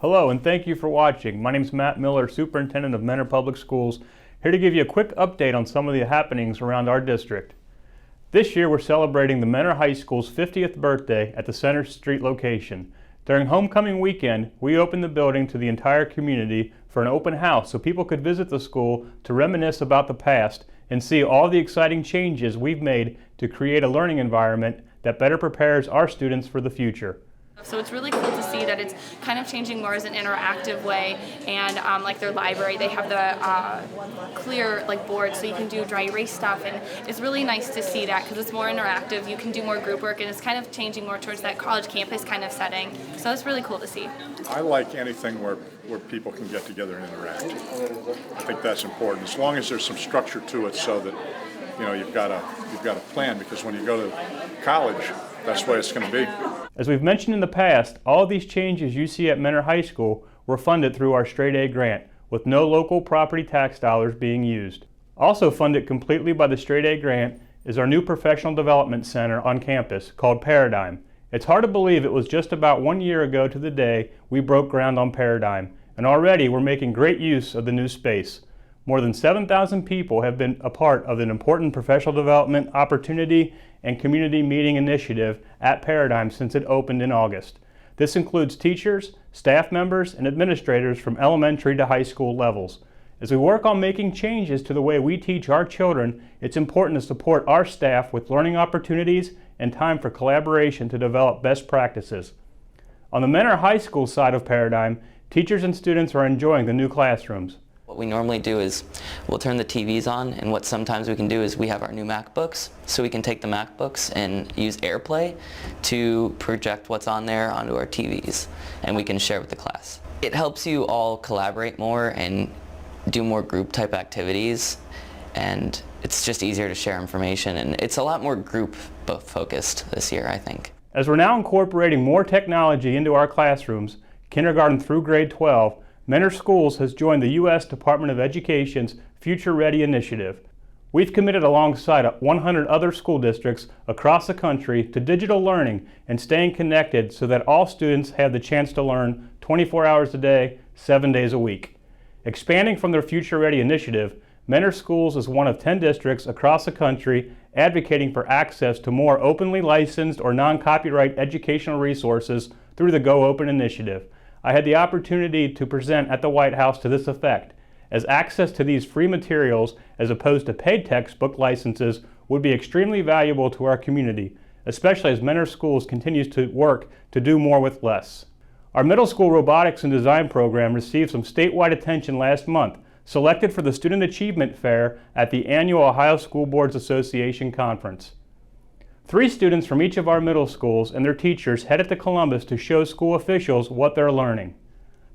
Hello and thank you for watching. My name is Matt Miller, Superintendent of Mentor Public Schools, here to give you a quick update on some of the happenings around our district. This year we're celebrating the Mentor High School's 50th birthday at the Center Street location. During homecoming weekend, we opened the building to the entire community for an open house so people could visit the school to reminisce about the past and see all the exciting changes we've made to create a learning environment that better prepares our students for the future. So it's really cool to see that it's kind of changing more as an interactive way, and like their library, they have the clear boards so you can do dry erase stuff, and it's really nice to see that because it's more interactive. You can do more group work, and it's kind of changing more towards that college campus kind of setting. So it's really cool to see. I like anything where people can get together and interact. I think that's important, as long as there's some structure to it, so that you've got a plan, because when you go to college, that's the way it's going to be. As we've mentioned in the past, all of these changes you see at Mentor High School were funded through our Straight A grant, with no local property tax dollars being used. Also funded completely by the Straight A grant is our new professional development center on campus called Paradigm. It's hard to believe it was just about 1 year ago to the day we broke ground on Paradigm, and already we're making great use of the new space. More than 7,000 people have been a part of an important professional development opportunity and community meeting initiative at Paradigm since it opened in August. This includes teachers, staff members, and administrators from elementary to high school levels. As we work on making changes to the way we teach our children, it's important to support our staff with learning opportunities and time for collaboration to develop best practices. On the Mentor High School side of Paradigm, teachers and students are enjoying the new classrooms. What we normally do is we'll turn the TVs on, and what sometimes we can do is we have our new MacBooks, so we can take the MacBooks and use AirPlay to project what's on there onto our TVs, and we can share with the class. It helps you all collaborate more and do more group type activities, and it's just easier to share information, and it's a lot more group focused this year, I think. As we're now incorporating more technology into our classrooms, kindergarten through grade 12, Mentor Schools has joined the U.S. Department of Education's Future Ready initiative. We've committed alongside 100 other school districts across the country to digital learning and staying connected so that all students have the chance to learn 24 hours a day, 7 days a week. Expanding from their Future Ready initiative, Mentor Schools is one of 10 districts across the country advocating for access to more openly licensed or non-copyright educational resources through the Go Open initiative. I had the opportunity to present at the White House to this effect, as access to these free materials as opposed to paid textbook licenses would be extremely valuable to our community, especially as Mentor Schools continues to work to do more with less. Our middle school robotics and design program received some statewide attention last month, selected for the Student Achievement Fair at the annual Ohio School Boards Association Conference. 3 students from each of our middle schools and their teachers headed to Columbus to show school officials what they're learning.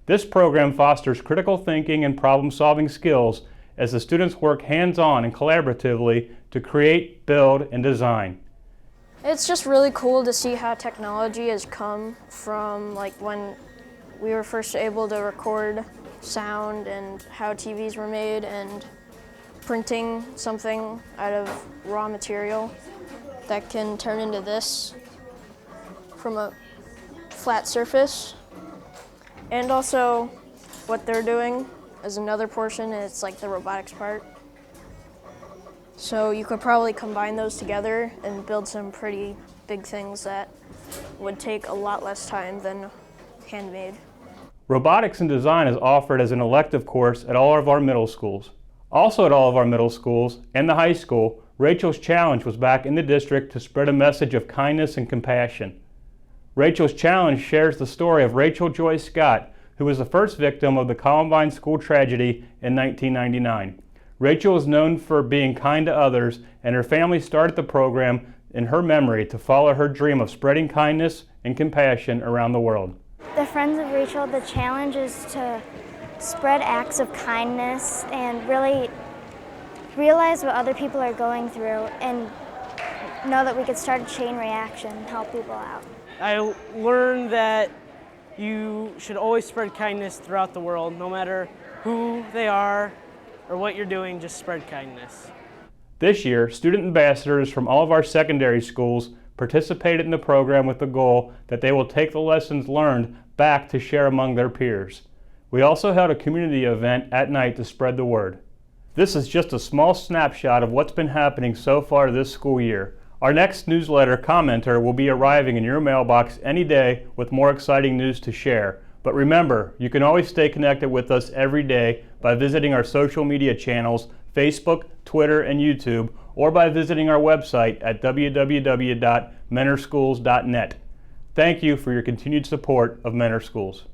This program fosters critical thinking and problem-solving skills as the students work hands-on and collaboratively to create, build, and design. It's just really cool to see how technology has come from when we were first able to record sound and how TVs were made, and printing something out of raw material that can turn into this from a flat surface. And also what they're doing is another portion, and it's the robotics part. So you could probably combine those together and build some pretty big things that would take a lot less time than handmade. Robotics and design is offered as an elective course at all of our middle schools. Also at all of our middle schools and the high school, Rachel's Challenge was back in the district to spread a message of kindness and compassion. Rachel's Challenge shares the story of Rachel Joy Scott, who was the first victim of the Columbine school tragedy in 1999. Rachel is known for being kind to others, and her family started the program in her memory to follow her dream of spreading kindness and compassion around the world. The Friends of Rachel, the challenge is to spread acts of kindness and really realize what other people are going through and know that we could start a chain reaction and help people out. I learned that you should always spread kindness throughout the world, no matter who they are or what you're doing, just spread kindness. This year, student ambassadors from all of our secondary schools participated in the program with the goal that they will take the lessons learned back to share among their peers. We also held a community event at night to spread the word. This is just a small snapshot of what's been happening so far this school year. Our next newsletter commenter will be arriving in your mailbox any day with more exciting news to share. But remember, you can always stay connected with us every day by visiting our social media channels, Facebook, Twitter, and YouTube, or by visiting our website at www.mentorschools.net. Thank you for your continued support of Mentor Schools.